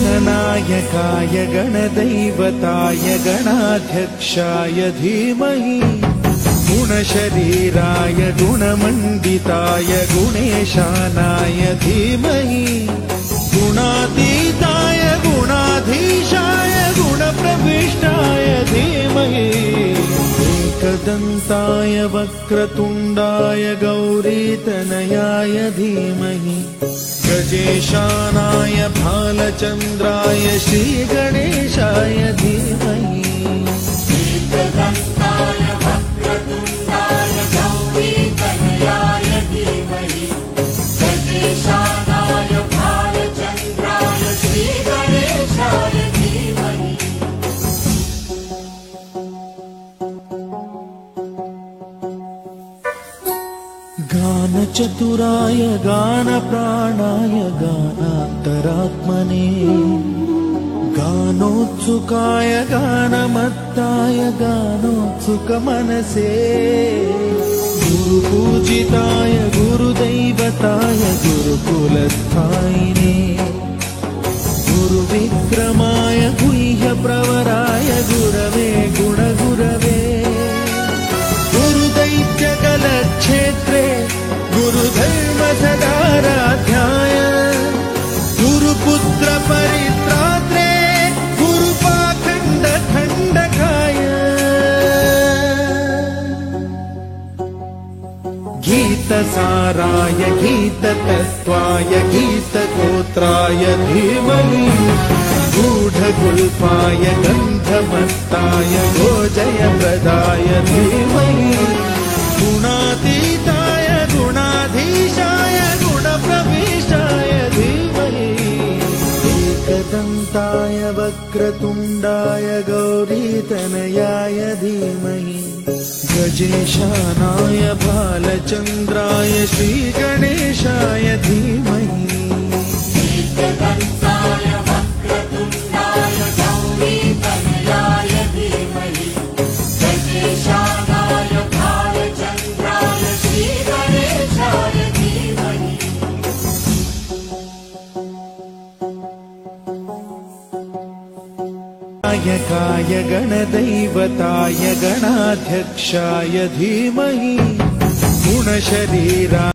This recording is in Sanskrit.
गणनायकाय गणदैवताय गणाध्यक्षाय धीमहि गुणशरीराय गुणमण्डिताय गुणेशानाय धीमहि गुणातीताय गुणाधीशाय गुणप्रविष्टाय धीमहि एकदन्ताय वक्रतुण्डाय गौरीतनयाय धीमहि गजेशानाय भालचन्द्राय श्रीगणेशाय धीमहि एकदन्ताय वक्रतुण्डाय गौरीतनयाय धीमहि गजेशानाय भालचन्द्राय श्रीगणेशाय धीमहि गानचतुराय गानप्राणाय गानान्तरात्मने गानोत्सुकाय गानमत्ताय गानोत्सुकमनसे गुरुपूजिताय गुरुदैवताय गुरुकुलस्थायिने गुरुविक्रमाय गुह्यप्रवराय गुरवे गुणगुरवे गुरुदैत्यकलक्षेत्रे गुरुधर्मसदाराध्याय गुरुपुत्रपरित्रात्रे गुरुपाखण्डखण्डकाय गीतसाराय गीततत्त्वाय गीतगोत्राय धीमहि गूढगुल्पाय गन्धमत्ताय गोजयप्रदाय धीमहि गुणातीताय गुणाधीशाय गुणप्रविष्टाय धीमहि एकदन्ताय वक्रतुण्डाय गौरीतनयाय धीमहि गजेशानाय भालचन्द्राय श्रीगणेशाय धीमहि एकदन्ताय वक्रतुण्डाय गौरीतनयाय धीमहि गजेशानाय भालचन्द्राय श्रीगणेशाय धीमहि नायकाय गणदैवताय गणाध्यक्षाय धीमहि गुणशरीराय